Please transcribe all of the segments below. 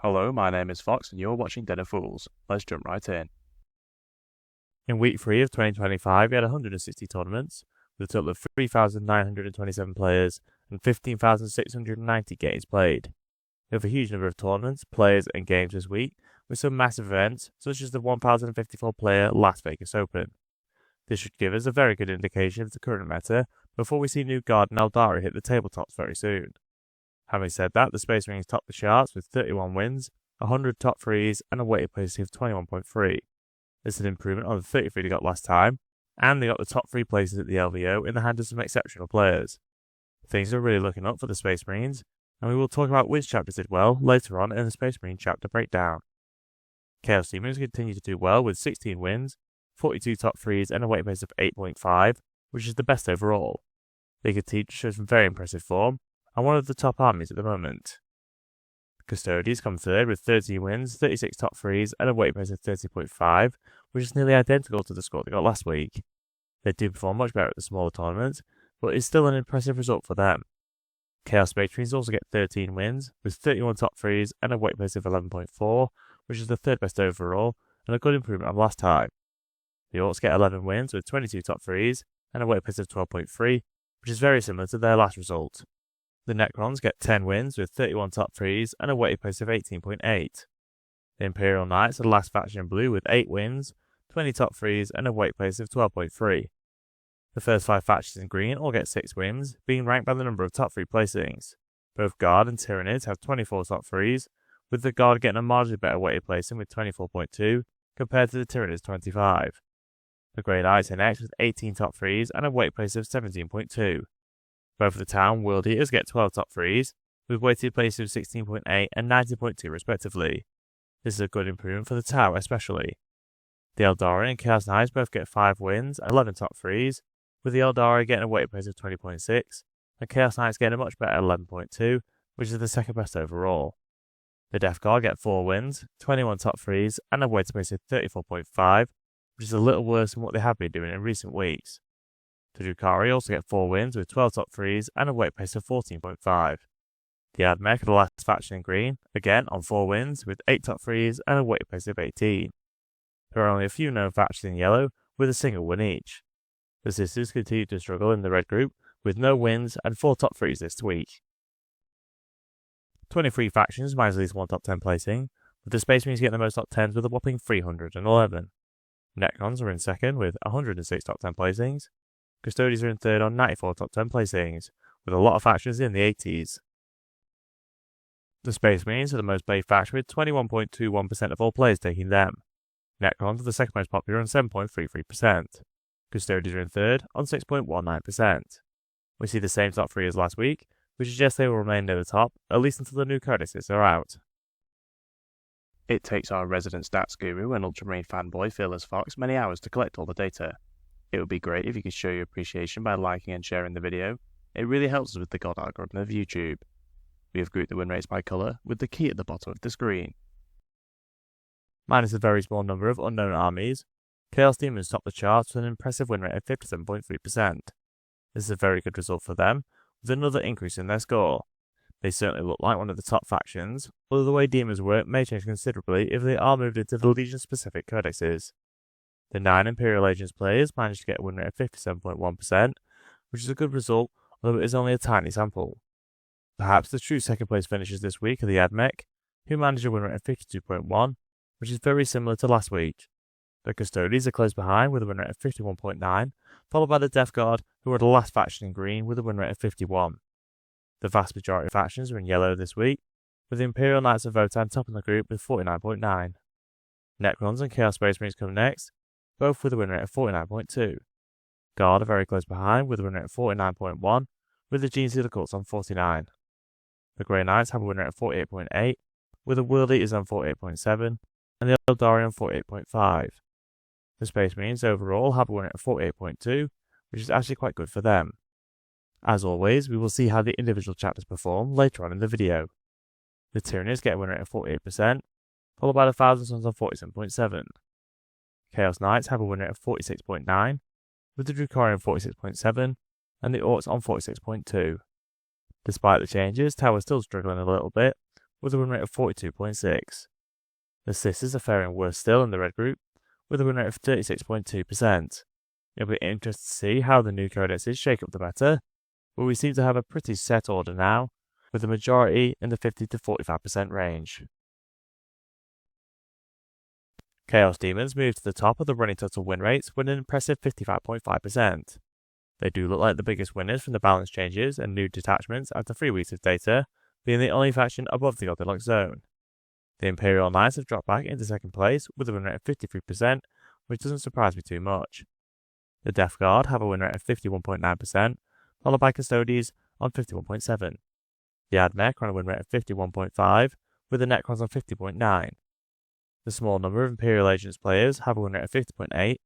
Hello, my name is Fox and you're watching Den of Fools. Let's jump right in. In week 3 of 2025, we had 160 tournaments, with a total of 3,927 players and 15,690 games played. We have a huge number of tournaments, players, and games this week, with some massive events, such as the 1,054-player Las Vegas Open. This should give us a very good indication of the current meta before we see new Guard and Eldari hit the tabletops very soon. Having said that, the Space Marines top the charts with 31 wins, 100 top 3s, and a weighted placing of 21.3. This is an improvement on the 33 they got last time, and they got the top 3 places at the LVO in the hands of some exceptional players. Things are really looking up for the Space Marines, and we will talk about which chapters did well later on in the Space Marine chapter breakdown. Chaos Demons continue to do well with 16 wins, 42 top 3s, and a weighted place of 8.5, which is the best overall. They continue to show some very impressive form, and one of the top armies at the moment. Custodians come third with 13 wins, 36 top 3s, and a weight base of 30.5, which is nearly identical to the score they got last week. They do perform much better at the smaller tournaments, but it's still an impressive result for them. Chaos Space Marines also get 13 wins, with 31 top 3s and a weight base of 11.4, which is the third best overall, and a good improvement on last time. The Orcs get 11 wins with 22 top 3s and a weight base of 12.3, which is very similar to their last result. The Necrons get 10 wins with 31 top 3s and a weighted place of 18.8. The Imperial Knights are the last faction in blue with 8 wins, 20 top 3s and a weight place of 12.3. The first 5 factions in green all get 6 wins, being ranked by the number of top 3 placings. Both Guard and Tyranids have 24 top 3s, with the Guard getting a marginally better weighted placing with 24.2 compared to the Tyranids 25. The Grey Knights are next with 18 top 3s and a weight place of 17.2. Both of the Town World Eaters get 12 top 3s, with weighted places of 16.8 and 19.2 respectively. This is a good improvement for the Tower especially. The Eldari and Chaos Knights both get 5 wins and 11 top 3s, with the Eldari getting a weighted place of 20.6, and Chaos Knights getting a much better 11.2, which is the second best overall. The Death Guard get 4 wins, 21 top 3s, and a weighted place of 34.5, which is a little worse than what they have been doing in recent weeks. The Drukhari also get 4 wins with 12 top 3s and a weight pace of 14.5. The Admech are the last faction in green, again on 4 wins with 8 top 3s and a weight pace of 18. There are only a few known factions in yellow with a single win each. The Sisters continue to struggle in the red group with no wins and 4 top 3s this week. 23 factions minus at least 1 top 10 placing, with the Space Marines getting the most top 10s with a whopping 311. Necrons are in second with 106 top 10 placings. Custodians are in third on 94 top 10 placings, with a lot of factions in the 80s. The Space Marines are the most played faction with 21.21% of all players taking them. Necrons are the second most popular on 7.33%. Custodians are in third on 6.19%. We see the same top 3 as last week, which suggests they will remain near the top, at least until the new codices are out. It takes our resident stats guru and Ultramarine fanboy Fearless Fox many hours to collect all the data. It would be great if you could show your appreciation by liking and sharing the video. It really helps us with the God algorithm of YouTube. We have grouped the win rates by colour, with the key at the bottom of the screen. Minus a very small number of unknown armies, Chaos Demons top the charts with an impressive win rate of 57.3%. This is a very good result for them, with another increase in their score. They certainly look like one of the top factions, although the way Demons work may change considerably if they are moved into the Legion-specific codexes. The 9 Imperial Agents players managed to get a win rate of 57.1%, which is a good result, although it is only a tiny sample. Perhaps the true second place finishers this week are the Admech, who managed a win rate of 52.1, which is very similar to last week. The Custodians are close behind with a win rate of 51.9, followed by the Death Guard, who are the last faction in green with a win rate of 51. The vast majority of factions are in yellow this week, with the Imperial Knights of Votan topping the group with 49.9. Necrons and Chaos Space Marines come next, both with a win rate of 49.2. Guard are very close behind with a win rate of 49.1, with the Genes of the Cults on 49. The Grey Knights have a win rate of 48.8, with the World Eaters on 48.7, and the Eldari on 48.5. The Space Marines overall have a win rate of 48.2, which is actually quite good for them. As always, we will see how the individual chapters perform later on in the video. The Tyranids get a win rate of 48%, followed by the Thousand Sons on 47.7. Chaos Knights have a win rate of 46.9, with the Drukhari on 46.7, and the Orcs on 46.2. Despite the changes, Tower is still struggling a little bit, with a win rate of 42.6. The Sisters are faring worse still in the red group, with a win rate of 36.2%. It'll be interesting to see how the new codexes shake up the meta, but we seem to have a pretty set order now, with the majority in the 50 to 45% range. Chaos Demons moved to the top of the running total win rates with an impressive 55.5%. They do look like the biggest winners from the balance changes and new detachments after 3 weeks of data, being the only faction above the Goldilocks zone. The Imperial Knights have dropped back into second place with a win rate of 53%, which doesn't surprise me too much. The Death Guard have a win rate of 51.9%, followed by Custodies on 51.7%. The Admech on a win rate of 51.5%, with the Necrons on 50.9%. The small number of Imperial Agents players have a win rate of 50.8%,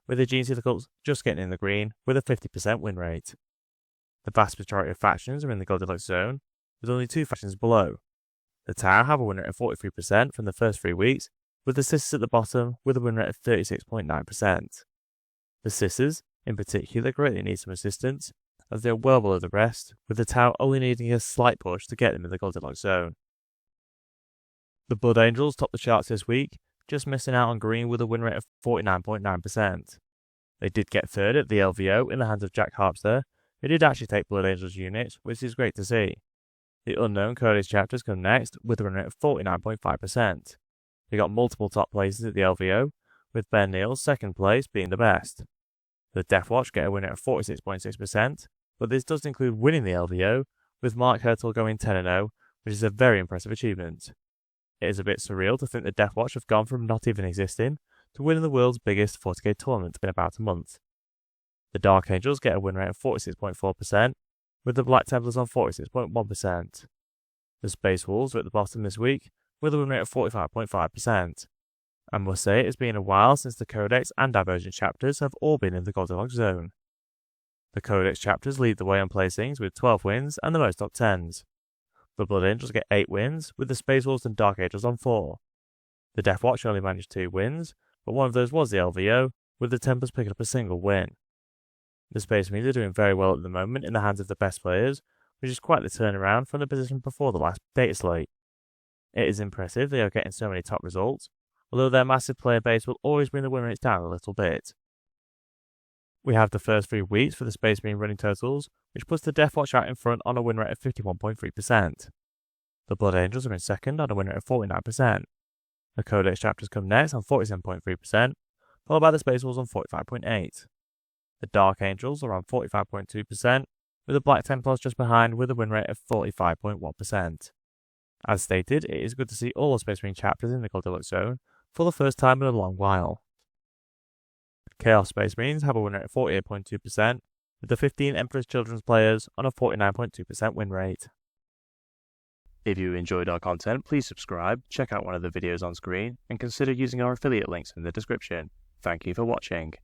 with the Gene Stealer cults just getting in the green with a 50% win rate. The vast majority of factions are in the Goldilocks zone, with only 2 factions below. The Tower have a win rate of 43% from the first 3 weeks, with the Sisters at the bottom with a win rate of 36.9%. The Sisters, in particular, greatly need some assistance, as they are well below the rest, with the Tower only needing a slight push to get them in the Goldilocks zone. The Blood Angels topped the charts this week, just missing out on green with a win rate of 49.9%. They did get third at the LVO in the hands of Jack Harpster, who did actually take Blood Angels units, which is great to see. The Unknown Codex chapters come next with a win rate of 49.5%. They got multiple top places at the LVO, with Ben Neal's second place being the best. The Deathwatch get a win rate of 46.6%, but this does include winning the LVO, with Mark Hurtle going 10-0, which is a very impressive achievement. It is a bit surreal to think the Deathwatch have gone from not even existing to winning the world's biggest 40k tournament in about a month. The Dark Angels get a win rate of 46.4%, with the Black Templars on 46.1%. The Space Wolves are at the bottom this week, with a win rate of 45.5%. I must say it has been a while since the Codex and Divergent chapters have all been in the Goldilocks zone. The Codex chapters lead the way on placings with 12 wins and the most top 10s. The Blood Angels get 8 wins, with the Space Wolves and Dark Angels on 4. The Deathwatch only managed 2 wins, but one of those was the LVO, with the Templars picking up a single win. The Space Marines are doing very well at the moment in the hands of the best players, which is quite the turnaround from the position before the last data slate. It is impressive they are getting so many top results, although their massive player base will always bring the win rates down a little bit. We have the first 3 weeks for the Space Marine running totals, which puts the Deathwatch out in front on a win rate of 51.3%. The Blood Angels are in second on a win rate of 49%. The Codex chapters come next on 47.3%, followed by the Space Wolves on 45.8%. The Dark Angels are on 45.2%, with the Black Templars just behind with a win rate of 45.1%. As stated, it is good to see all the Space Marine chapters in the Goldilocks zone for the first time in a long while. Chaos Space Marines have a win rate of 48.2%, with the 15 Emperor's Children's players on a 49.2% win rate. If you enjoyed our content, please subscribe, check out one of the videos on screen, and consider using our affiliate links in the description. Thank you for watching.